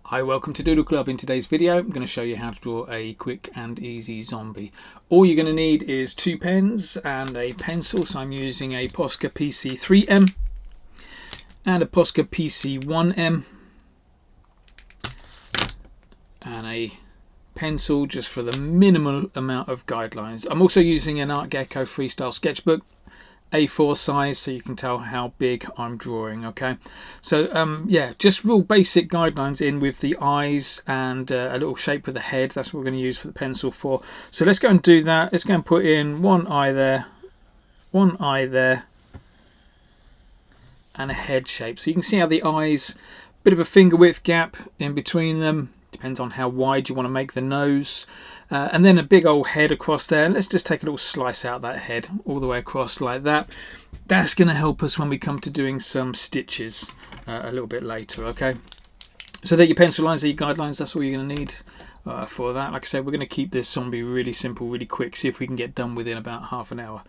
Hi, welcome to Doodle Club. In today's video I'm going to show you how to draw a quick and easy zombie. All you're going to need is 2 pens and a pencil. So I'm using a Posca PC3M and a Posca PC1M and a pencil just for the minimal amount of guidelines. I'm also using an Art Gecko freestyle sketchbook, A4 size, so you can tell how big I'm drawing. Okay, so yeah, just real basic guidelines in with the eyes and a little shape with the head. That's what we're going to use for the pencil for. So let's go and do that. Let's go and put in one eye there, and a head shape. So you can see how the eyes, bit of a finger width gap in between them. Depends on how wide you want to make the nose. And then a big old head across there. And let's just take a little slice out that head all the way across like that. That's going to help us when we come to doing some stitches a little bit later, okay? So there, your pencil lines, there your guidelines, that's all you're going to need for that. Like I said, we're going to keep this zombie really simple, really quick, see if we can get done within about half an hour.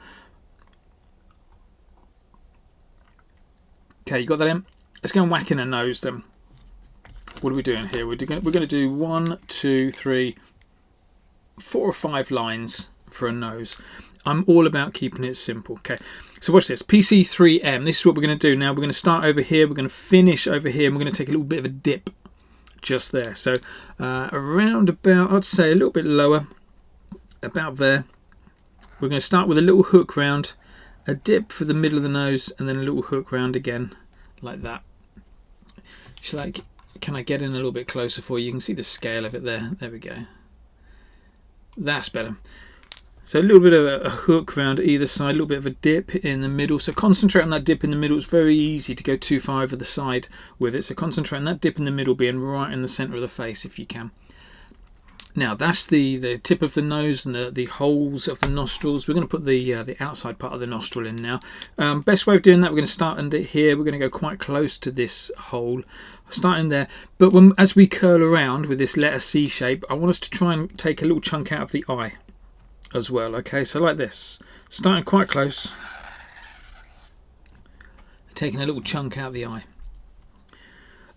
Okay, you got that in? Let's go and whack in a nose then. What are we doing here? We're going to do 1, 2, 3, 4 or 5 lines for a nose. I'm all about keeping it simple. Okay, so watch this. PC3M. This is what we're going to do now. We're going to start over here. We're going to finish over here. And we're going to take a little bit of a dip just there. So around about, I'd say a little bit lower, about there. We're going to start with a little hook round, a dip for the middle of the nose, and then a little hook round again, like that. Can I get in a little bit closer for you? You can see the scale of it there. There we go. That's better. So a little bit of a hook round either side, a little bit of a dip in the middle. So concentrate on that dip in the middle. It's very easy to go too far over the side with it. So concentrate on that dip in the middle being right in the centre of the face if you can. Now that's the tip of the nose and the holes of the nostrils. We're going to put the outside part of the nostril in now. Best way of doing that, we're going to start under here. We're going to go quite close to this hole, starting there. But as we curl around with this letter C shape, I want us to try and take a little chunk out of the eye as well. Okay, so like this, starting quite close, taking a little chunk out of the eye.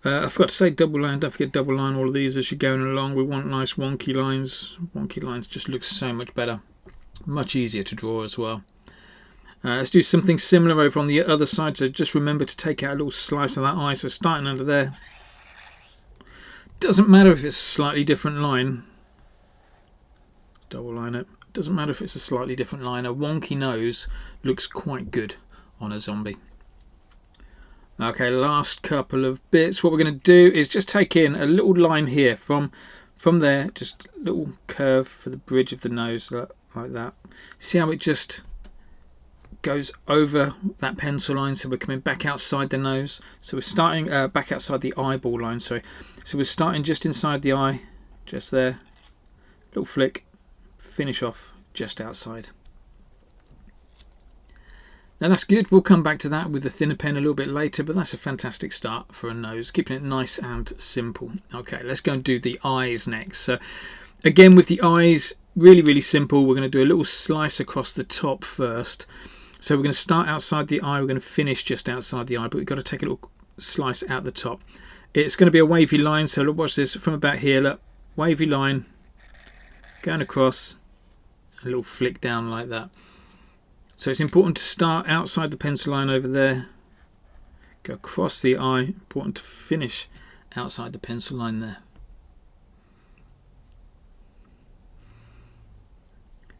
I forgot to say double line. Don't forget double line all of these as you're going along. We want nice wonky lines. Wonky lines just look so much better, much easier to draw as well. Let's do something similar over on the other side. So just remember to take out a little slice of that eye. So starting under there. Doesn't matter if it's a slightly different line. Double line it. Doesn't matter if it's a slightly different line. A wonky nose looks quite good on a zombie. Okay, last couple of bits. What we're going to do is just take in a little line here from there, just a little curve for the bridge of the nose like that. See how it just goes over that pencil line? So we're coming back outside the nose. So we're starting back outside the eyeball line, sorry. So we're starting just inside the eye, just there. Little flick, finish off just outside. Now that's good. We'll come back to that with the thinner pen a little bit later, but that's a fantastic start for a nose, keeping it nice and simple. Okay, let's go and do the eyes next. So again, with the eyes, really simple. We're going to do a little slice across the top first. So we're going to start outside the eye. We're going to finish just outside the eye, but we've got to take a little slice out the top. It's going to be a wavy line. So look, watch this from about here. Look, wavy line going across, a little flick down like that. So it's important to start outside the pencil line over there, go across the eye, important to finish outside the pencil line there.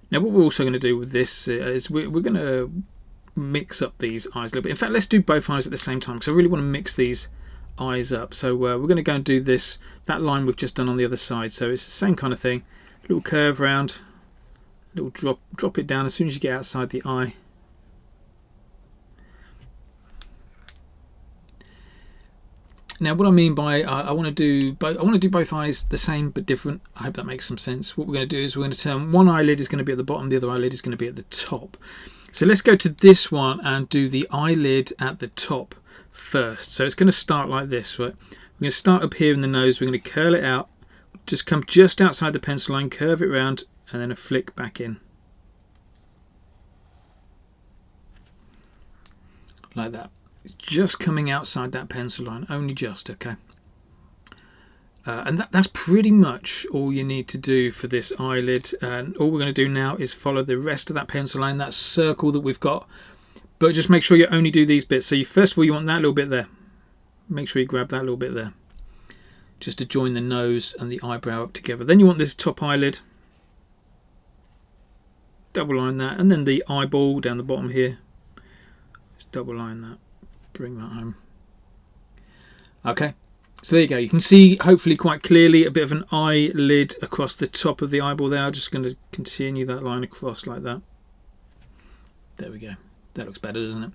Now what we're also going to do with this is we're going to mix up these eyes a little bit. In fact, let's do both eyes at the same time because I really want to mix these eyes up. So we're going to go and do that line we've just done on the other side. So it's the same kind of thing, little curve round, little drop it down as soon as you get outside the eye. Now what I mean by I want to do both eyes the same but different. I hope that makes some sense. What we're going to do is we're going to turn one eyelid is going to be at the bottom, the other eyelid is going to be at the top. So let's go to this one and do the eyelid at the top first. So it's going to start like this, right? We're going to start up here in the nose. We're going to curl it out, just come just outside the pencil line, curve it round, and then a flick back in. Like that. It's just coming outside that pencil line, only just, okay? And that's pretty much all you need to do for this eyelid. And all we're going to do now is follow the rest of that pencil line, that circle that we've got. But just make sure you only do these bits. So first of all, you want that little bit there. Make sure you grab that little bit there, just to join the nose and the eyebrow up together. Then you want this top eyelid. Double line that, and then the eyeball down the bottom here. Just double line that. Bring that home. Okay. So there you go. You can see hopefully quite clearly a bit of an eyelid across the top of the eyeball there. I'm just going to continue that line across like that. There we go. That looks better, doesn't it?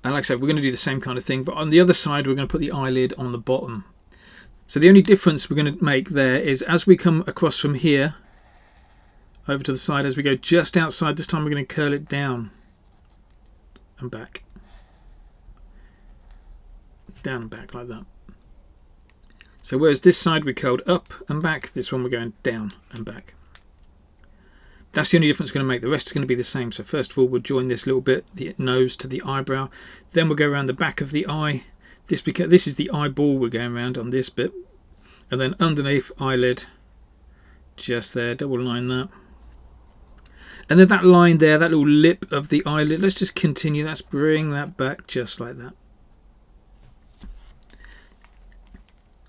And like I said, we're going to do the same kind of thing, but on the other side we're going to put the eyelid on the bottom. So the only difference we're going to make there is as we come across from here over to the side, as we go just outside, this time we're going to curl it down and back. Down and back like that. So whereas this side we curled up and back, this one we're going down and back. That's the only difference we're going to make. The rest is going to be the same. So first of all, we'll join this little bit, the nose to the eyebrow. Then we'll go around the back of the eye. This is the eyeball we're going around on this bit. And then underneath eyelid, just there, double line that. And then that line there, that little lip of the eyelid, let's just continue. Let's bring that back just like that.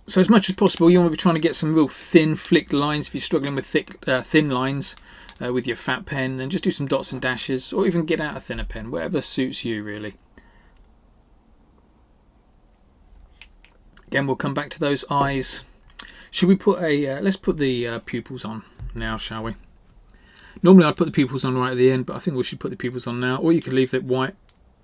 So as much as possible, you want to be trying to get some real thin flicked lines. If you're struggling with thin lines with your fat pen, then just do some dots and dashes, or even get out a thinner pen, whatever suits you really. Again, we'll come back to those eyes. Should we put let's put the pupils on now, shall we? Normally I'd put the pupils on right at the end, but I think we should put the pupils on now, or you could leave it white.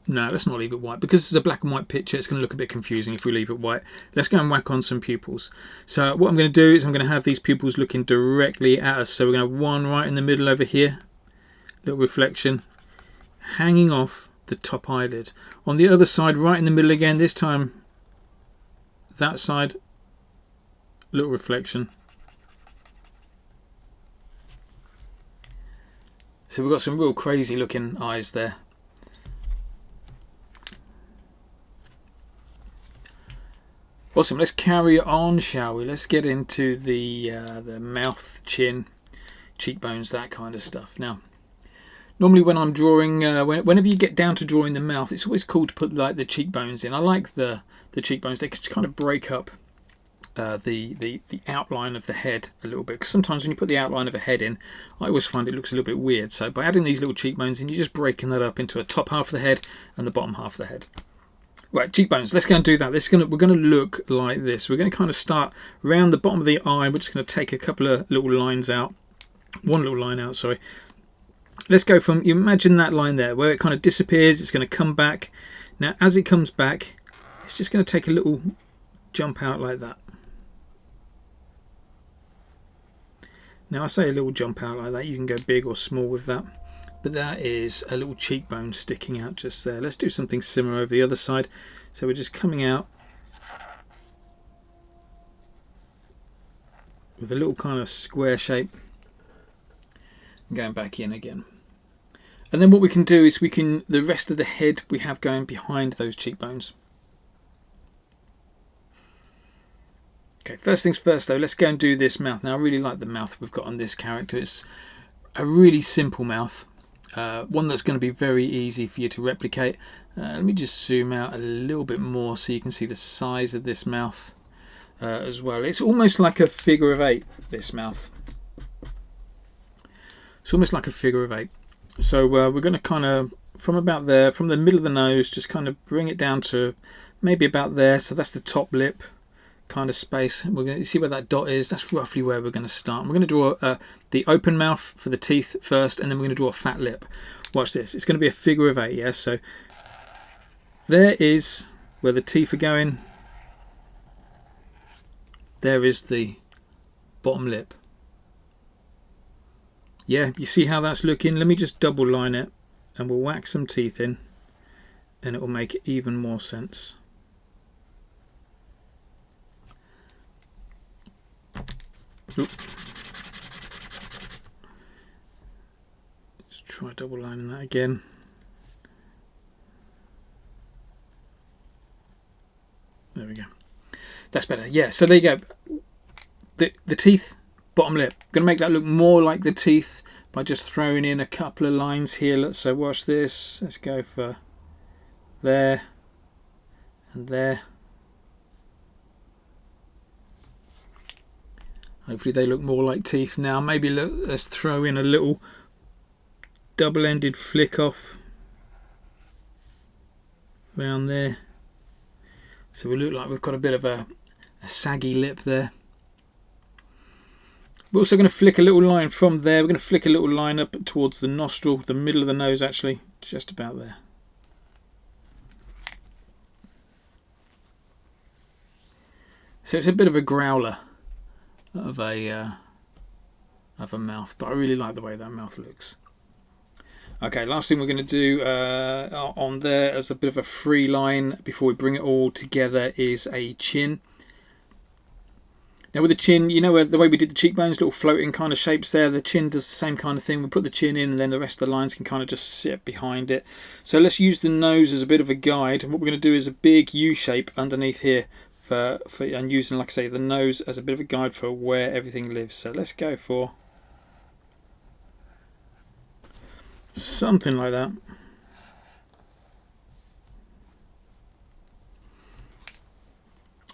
No, let's not leave it white, because it's a black and white picture. It's going to look a bit confusing if we leave it white. Let's go and whack on some pupils. So what I'm going to do is I'm going to have these pupils looking directly at us. So we're going to have one right in the middle over here, little reflection, hanging off the top eyelid. On the other side, right in the middle again, this time that side, little reflection. So we've got some real crazy looking eyes there. Awesome, let's carry on, shall we? Let's get into the mouth, chin, cheekbones, that kind of stuff. Now, normally when I'm drawing, whenever you get down to drawing the mouth, it's always cool to put like the cheekbones in. I like the cheekbones. They just kind of break up the outline of the head a little bit. Because sometimes when you put the outline of a head in, I always find it looks a little bit weird. So by adding these little cheekbones in, you're just breaking that up into a top half of the head and the bottom half of the head. Right, cheekbones, let's go and do that. We're going to look like this. We're going to kind of start around the bottom of the eye. We're just going to take a couple of little lines out. One little line out, sorry. Let's go from, you imagine that line there, where it kind of disappears. It's going to come back. Now, as it comes back, it's just going to take a little jump out like that. Now, I say a little jump out like that. You can go big or small with that. But that is a little cheekbone sticking out just there. Let's do something similar over the other side. So we're just coming out with a little kind of square shape and going back in again. And then what we can do is the rest of the head we have going behind those cheekbones. Okay, first things first though, let's go and do this mouth. Now I really like the mouth we've got on this character. It's a really simple mouth. One that's going to be very easy for you to replicate. Let me just zoom out a little bit more so you can see the size of this mouth as well. It's almost like a figure of 8, this mouth. It's almost like a figure of 8. So we're going to kind of, from about there, from the middle of the nose, just kind of bring it down to maybe about there. So that's the top lip kind of space. We're going to see where that dot is. That's roughly where we're going to start. And we're going to draw the open mouth for the teeth first, and then we're going to draw a fat lip. Watch this. It's going to be a figure of 8, yes? So there is where the teeth are going. There is the bottom lip. Yeah, you see how that's looking? Let me just double line it, and we'll whack some teeth in, and it will make even more sense. Oop. Let's try double lining that again. There we go. That's better. Yeah, so there you go. the teeth, bottom lip. I'm going to make that look more like the teeth by just throwing in a couple of lines here. So watch this. Let's go for there and there. Hopefully they look more like teeth now. Maybe let's throw in a little double-ended flick off around there. So we look like we've got a bit of a saggy lip there. We're also going to flick a little line from there. We're going to flick a little line up towards the nostril, the middle of the nose actually, just about there. So it's a bit of a growler of a mouth, but I really like the way that mouth looks. Okay, last thing we're going to do on there as a bit of a free line before we bring it all together is a chin. Now with the chin, you know the way we did the cheekbones, little floating kind of shapes there, the chin does the same kind of thing. We put the chin in and then the rest of the lines can kind of just sit behind it. So let's use the nose as a bit of a guide, and what we're going to do is a big U shape underneath here and using, like I say, the nose as a bit of a guide for where everything lives. So let's go for something like that.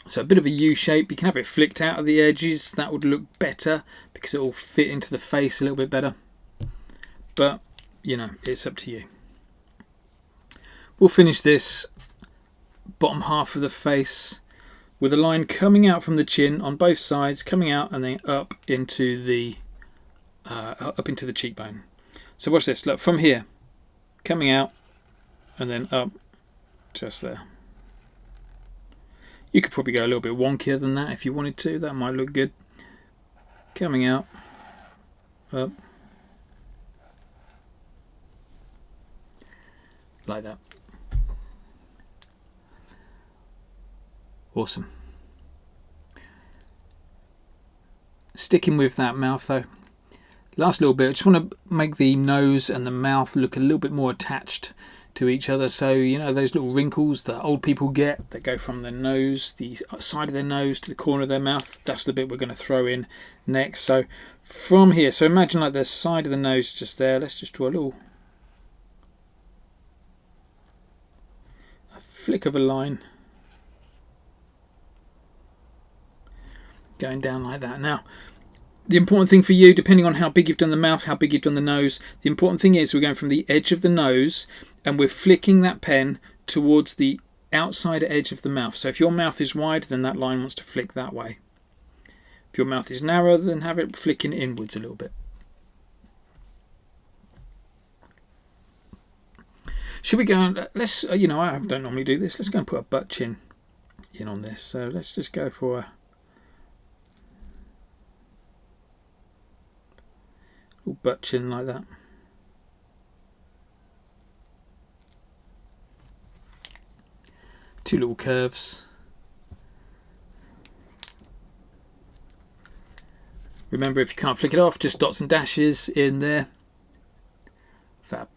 So a bit of a U shape. You can have it flicked out of the edges. That would look better because it will fit into the face a little bit better. But, you know, it's up to you. We'll finish this bottom half of the face with a line coming out from the chin on both sides, coming out and then up into the cheekbone. So watch this. Look, from here, coming out and then up just there. You could probably go a little bit wonkier than that if you wanted to. That might look good. Coming out, up, like that. Awesome. Sticking with that mouth though. Last little bit, I just want to make the nose and the mouth look a little bit more attached to each other. So, you know, those little wrinkles that old people get that go from their nose, the side of their nose to the corner of their mouth, that's the bit we're going to throw in next. So from here, so imagine like the side of the nose just there. Let's just draw a flick of a line going down like that. Now, the important thing for you, depending on how big you've done the mouth, how big you've done the nose, the important thing is we're going from the edge of the nose and we're flicking that pen towards the outside edge of the mouth. So if your mouth is wide, then that line wants to flick that way. If your mouth is narrow, then have it flicking inwards a little bit. Should we go and, let's, you know, I don't normally do this, let's go and put a butt chin in on this. So let's just go for a little butt chin like that. Two little curves. Remember, if you can't flick it off, just dots and dashes in there. Fab.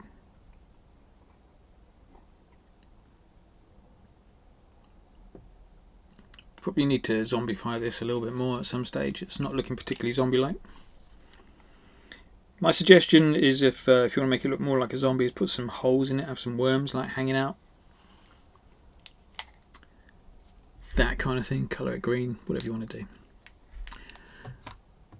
Probably need to zombify this a little bit more at some stage. It's not looking particularly zombie-like. My suggestion is if you want to make it look more like a zombie, is put some holes in it, have some worms like hanging out. That kind of thing, colour it green, whatever you want to do.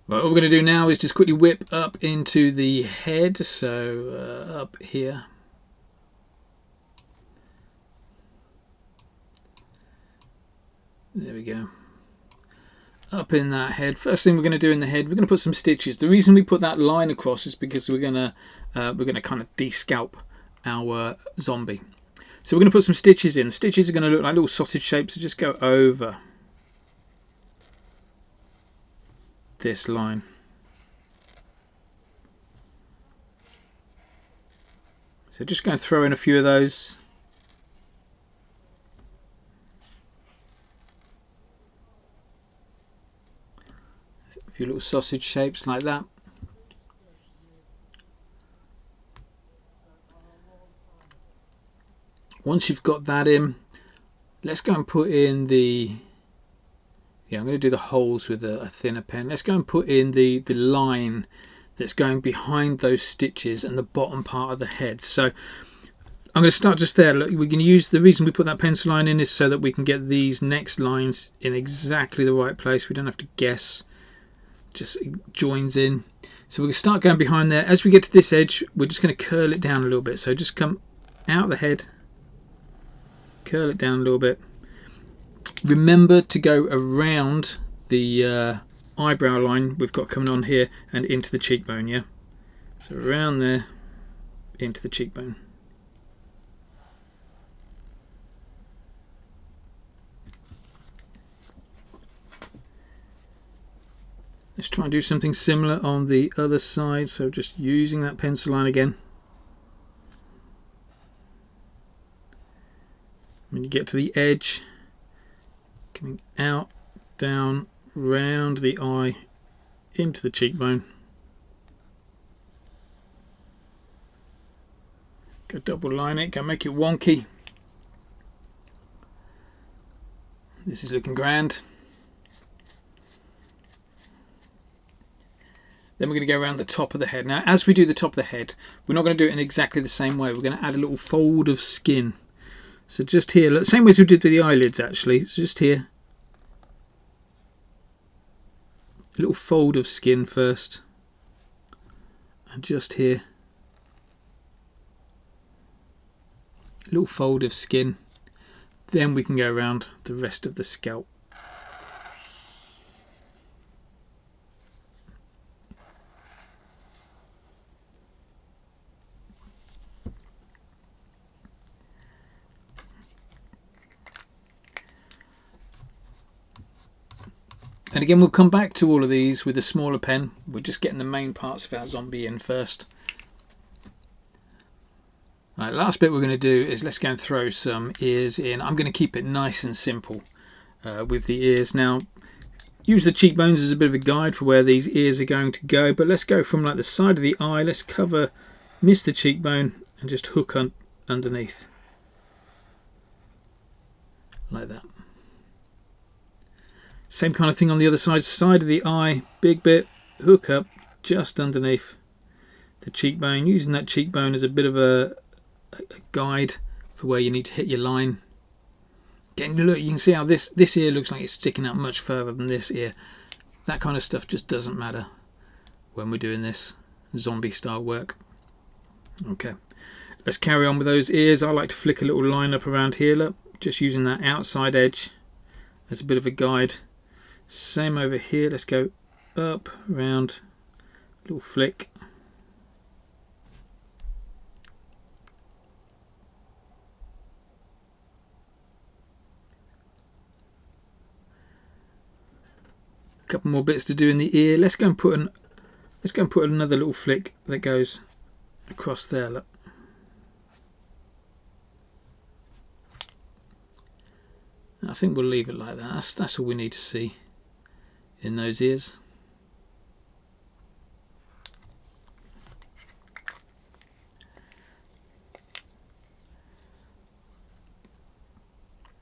Right, what we're going to do now is just quickly whip up into the head, so up here. There we go. Up in that head. First thing we're going to do in the head, we're going to put some stitches. The reason we put that line across is because we're going to kind of de-scalp our zombie. So we're going to put some stitches in. Stitches are going to look like little sausage shapes, so just go over this line. So just going to throw in a few of those. A few little sausage shapes like that. Once you've got that in, let's go and put in the Yeah, I'm going to do the holes with a thinner pen. Let's go and put in the line that's going behind those stitches and the bottom part of the head. So I'm going to start just there. Look, we can use, the reason we put that pencil line in is so that we can get these next lines in exactly the right place. We don't have to guess, just joins in. So we're going to start going behind there. As we get to this edge, we're just going to curl it down a little bit. So just come out the head, curl it down a little bit. Remember to go around the eyebrow line we've got coming on here and into the cheekbone, yeah? So around there, into the cheekbone. Let's try and do something similar on the other side, so just using that pencil line again. When you get to the edge, coming out, down, round the eye, into the cheekbone. Go double line it, go make it wonky. This is looking grand. Then we're going to go around the top of the head. Now, as we do the top of the head, we're not going to do it in exactly the same way. We're going to add a little fold of skin. So just here, look, same way as we did with the eyelids actually. So just here, a little fold of skin first, and just here, a little fold of skin. Then we can go around the rest of the scalp. And again, we'll come back to all of these with a smaller pen. We're just getting the main parts of our zombie in first. All right, last bit we're going to do is let's go and throw some ears in. I'm going to keep it nice and simple with the ears. Now, use the cheekbones as a bit of a guide for where these ears are going to go. But let's go from like the side of the eye. Let's cover, miss the cheekbone, and just hook underneath. Like that. Same kind of thing on the other side of the eye, big bit, hook up just underneath the cheekbone, using that cheekbone as a bit of a guide for where you need to hit your line. Again, look, you can see how this ear looks like it's sticking out much further than this ear. That kind of stuff just doesn't matter when we're doing this zombie style work. Okay, let's carry on with those ears. I like to flick a little line up around here, look, just using that outside edge as a bit of a guide. Same over here, let's go up, round, little flick. A couple more bits to do in the ear. Let's go and put another little flick that goes across there, look. I think we'll leave it like that. That's all we need to see in those ears.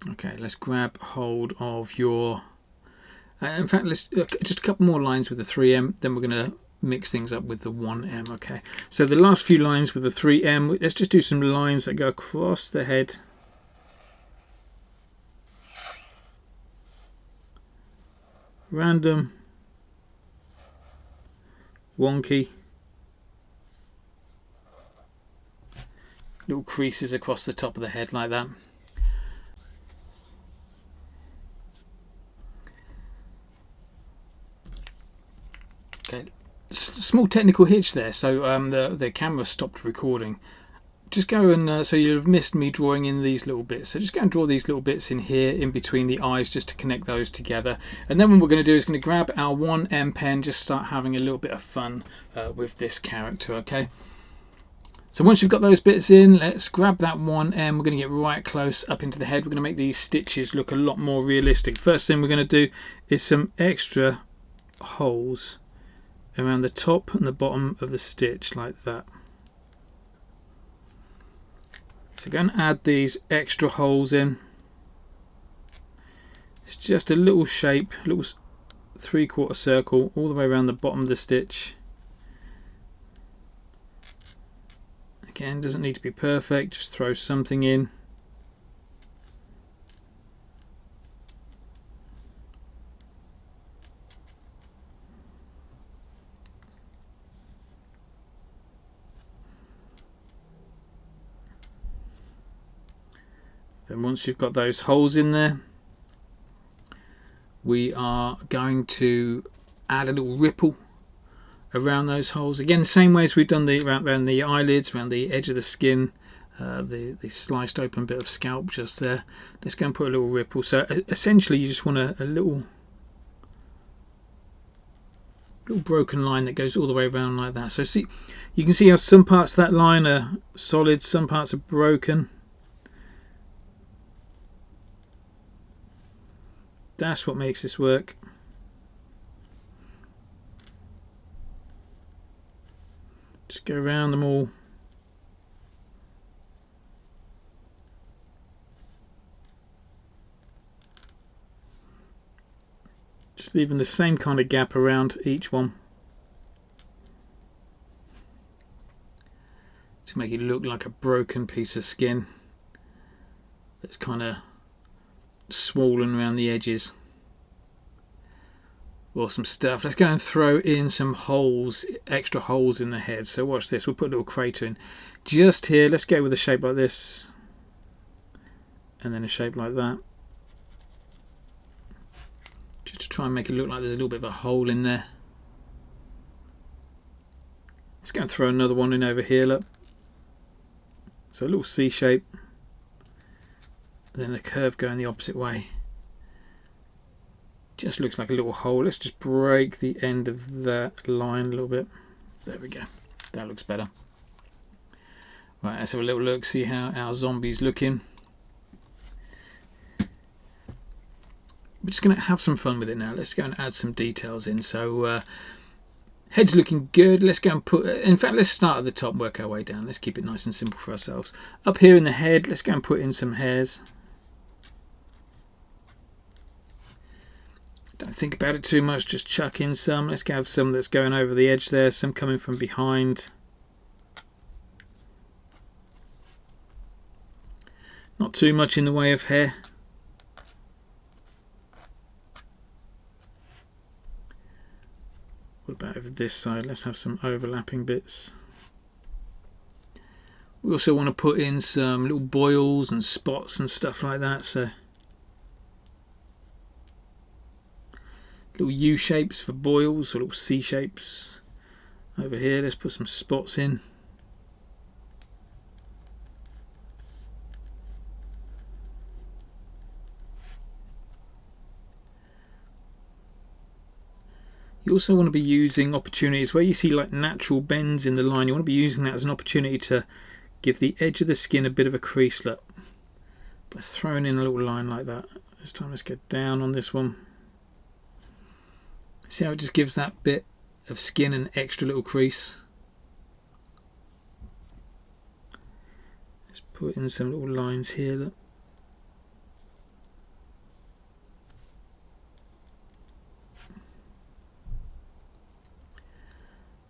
Okay, let's grab hold of your in fact, let's just a couple more lines with the 3M, then we're going to mix things up with the 1M. Okay, so the last few lines with the 3M, let's just do some lines that go across the head. Random, wonky, little creases across the top of the head like that. Okay, small technical hitch there. So the camera stopped recording. Just go and so you'll have missed me drawing in these little bits. So just go and draw these little bits in here, in between the eyes, just to connect those together. And then what we're going to do is going to grab our 1M pen, just start having a little bit of fun with this character. Okay. So once you've got those bits in, let's grab that 1M. We're going to get right close up into the head. We're going to make these stitches look a lot more realistic. First thing we're going to do is some extra holes around the top and the bottom of the stitch like that. So go and add these extra holes in. It's just a little shape, a little 3/4 circle all the way around the bottom of the stitch. Again, doesn't need to be perfect, just throw something in. Then once you've got those holes in there, we are going to add a little ripple around those holes. Again, the same way as we've done around the eyelids, around the edge of the skin, the sliced open bit of scalp just there. Let's go and put a little ripple. So essentially you just want a little broken line that goes all the way around like that. So see, you can see how some parts of that line are solid, some parts are broken. That's what makes this work. Just go around them all. Just leaving the same kind of gap around each one to make it look like a broken piece of skin that's kind of swollen around the edges. Awesome stuff. Let's go and throw in some holes, extra holes in the head. So watch this, we'll put a little crater in just here. Let's go with a shape like this and then a shape like that, just to try and make it look like there's a little bit of a hole in there. Let's go and throw another one in over here, look. So a little C shape, then a curve going the opposite way. Just looks like a little hole. Let's just break the end of that line a little bit. There we go. That looks better. Right, let's have a little look, see how our zombie's looking. We're just going to have some fun with it now. Let's go and add some details in. So head's looking good. Let's go and put, in fact, let's start at the top and work our way down. Let's keep it nice and simple for ourselves. Up here in the head, let's go and put in some hairs. Don't think about it too much, just chuck in some. Let's have some that's going over the edge there, some coming from behind. Not too much in the way of hair. What about over this side? Let's have some overlapping bits. We also want to put in some little boils and spots and stuff like that. So little U shapes for boils, or little C shapes. Over here, let's put some spots in. You also want to be using opportunities where you see like natural bends in the line. You want to be using that as an opportunity to give the edge of the skin a bit of a crease look by throwing in a little line like that. This time let's get down on this one. See how it just gives that bit of skin an extra little crease. Let's put in some little lines here. Look.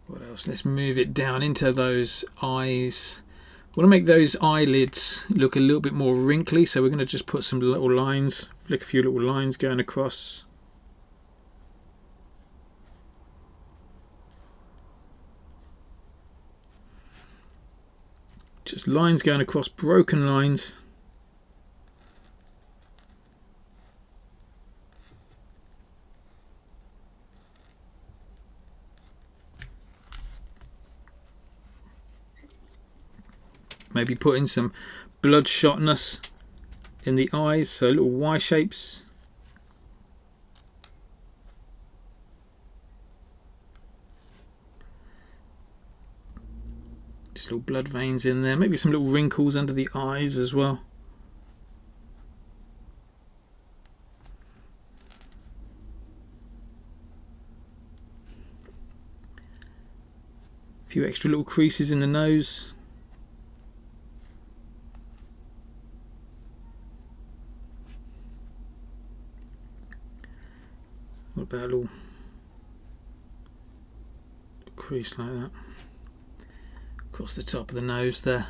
What else? Let's move it down into those eyes. We want to make those eyelids look a little bit more wrinkly, so we're going to just put some little lines, flick a few little lines going across. Just lines going across, broken lines. Maybe put in some bloodshotness in the eyes, so little Y shapes. Just little blood veins in there, maybe some little wrinkles under the eyes as well. A few extra little creases in the nose. about a little crease like that across the top of the nose there.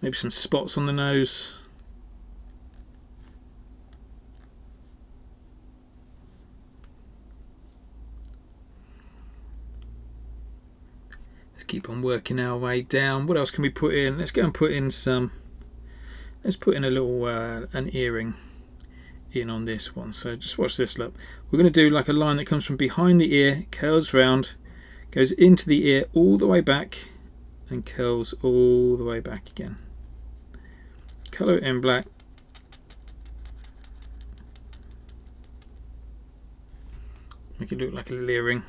Maybe some spots on the nose. Let's keep on working our way down. What else can we put in? Let's go and put in some. Let's put in a little an earring in on this one. So just watch this. Look, we're going to do like a line that comes from behind the ear, curls round, goes into the ear all the way back, and curls all the way back again. Colour it in black. Make it look like a little earring.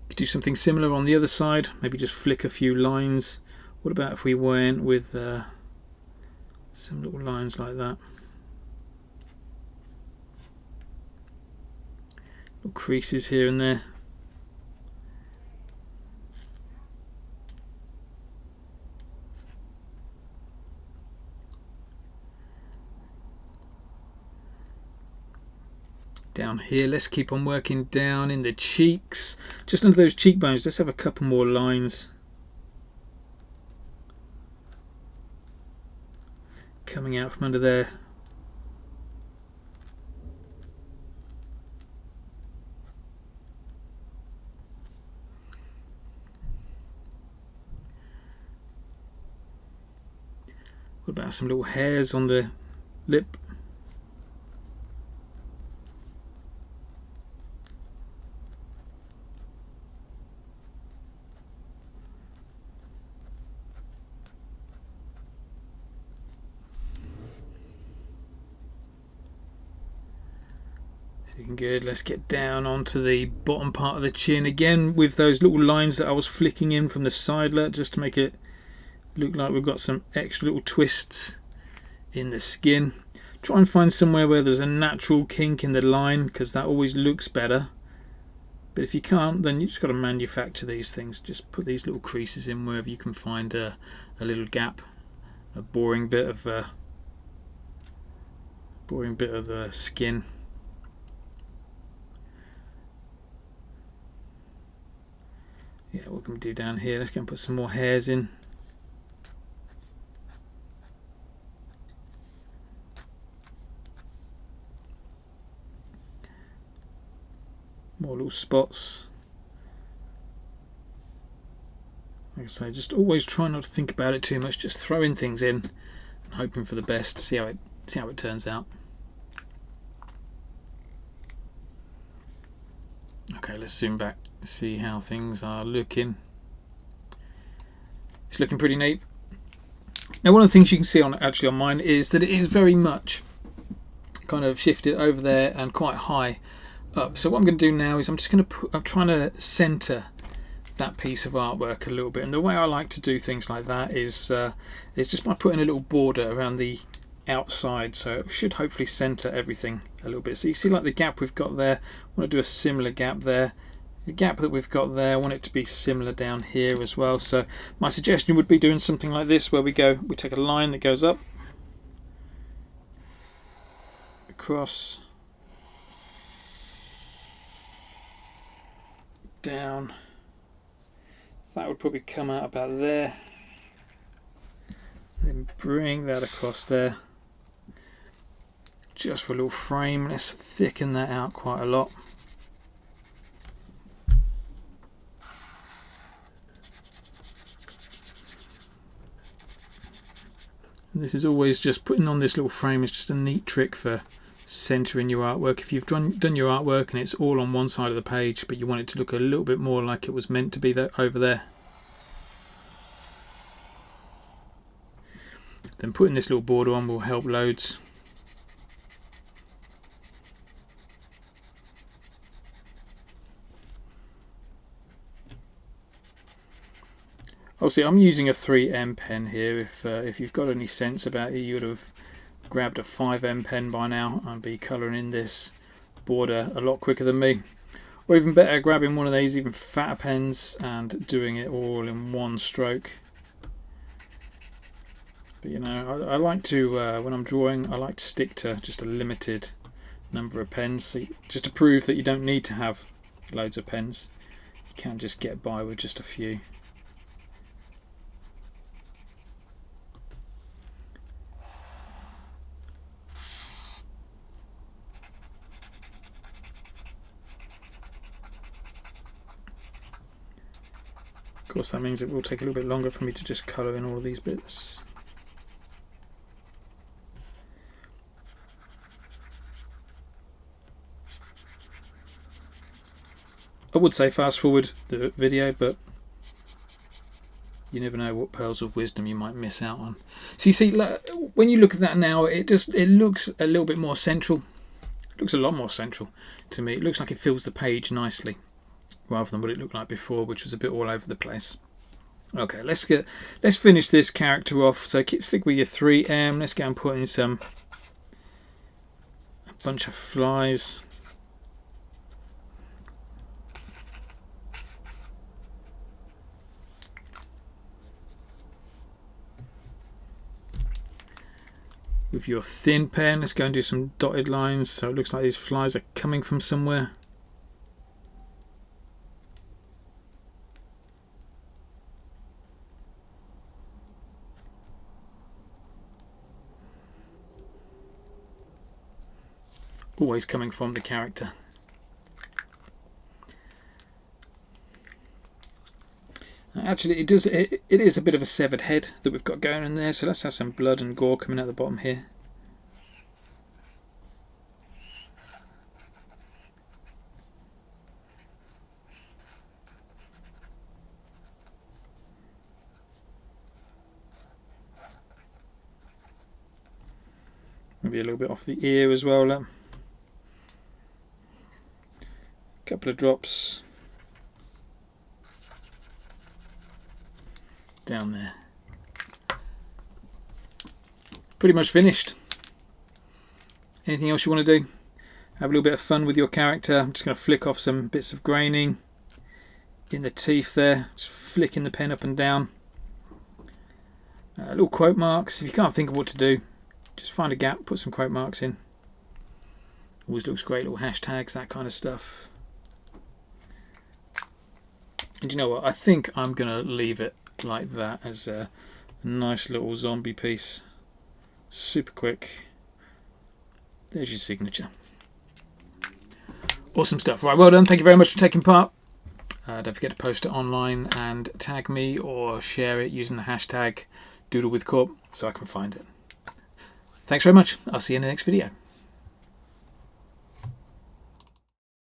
Could do something similar on the other side. Maybe just flick a few lines. What about if we went with some little lines like that? Little creases here and there. Down here, let's keep on working down in the cheeks, just under those cheekbones. Let's have a couple more lines coming out from under there. What about some little hairs on the lip? Good. Let's get down onto the bottom part of the chin again with those little lines that I was flicking in from the sidelet, just to make it look like we've got some extra little twists in the skin. Try and find somewhere where there's a natural kink in the line, because that always looks better. But if you can't, then you just got to manufacture these things. Just put these little creases in wherever you can find a little gap, a boring bit of skin. Yeah, what can we do down here? Let's go and put some more hairs in. More little spots. Like I say, just always try not to think about it too much. Just throwing things in and hoping for the best. See how it turns out. Okay, let's zoom back. See how things are looking. It's looking pretty neat. Now, one of the things you can see on mine is that it is very much kind of shifted over there and quite high up. So what I'm going to do now is I'm trying to center that piece of artwork a little bit. And the way I like to do things like that is just by putting a little border around the outside, so it should hopefully center everything a little bit. So you see, like the gap we've got there, I want to do a similar gap there. The gap that we've got there, I want it to be similar down here as well. So my suggestion would be doing something like this, where we take a line that goes up, across, down. That would probably come out about there. Then bring that across there. Just for a little frame. Let's thicken that out quite a lot. And this is always just putting on this little frame is just a neat trick for centering your artwork. If you've done your artwork and it's all on one side of the page, but you want it to look a little bit more like it was meant to be over there, then putting this little border on will help loads. Obviously, I'm using a 3M pen here. If you've got any sense about it, you would have grabbed a 5M pen by now and be colouring in this border a lot quicker than me. Or even better, grabbing one of these even fatter pens and doing it all in one stroke. But you know, I like to, when I'm drawing, I like to stick to just a limited number of pens, so just to prove that you don't need to have loads of pens. You can just get by with just a few. Of course, that means it will take a little bit longer for me to just colour in all of these bits. I would say fast forward the video, but you never know what pearls of wisdom you might miss out on. So you see, when you look at that now, it looks a little bit more central. It looks a lot more central to me. It looks like it fills the page nicely, rather than what it looked like before, which was a bit all over the place. Okay, let's finish this character off. So stick with your 3M. Let's go and put in a bunch of flies. With your thin pen, let's go and do some dotted lines, so it looks like these flies are coming from somewhere. Always coming from the character. Actually, it is a bit of a severed head that we've got going in there, so let's have some blood and gore coming out the bottom here. Maybe a little bit off the ear as well. A couple of drops down there. Pretty much finished. Anything else you want to do? Have a little bit of fun with your character. I'm just going to flick off some bits of graining in the teeth there. Just flicking the pen up and down. Little quote marks. If you can't think of what to do, just find a gap, put some quote marks in. Always looks great, little hashtags, that kind of stuff. And you know what? I think I'm going to leave it like that as a nice little zombie piece. Super quick. There's your signature. Awesome stuff. Right, well done. Thank you very much for taking part. Don't forget to post it online and tag me or share it using the hashtag Doodle with Korp so I can find it. Thanks very much. I'll see you in the next video.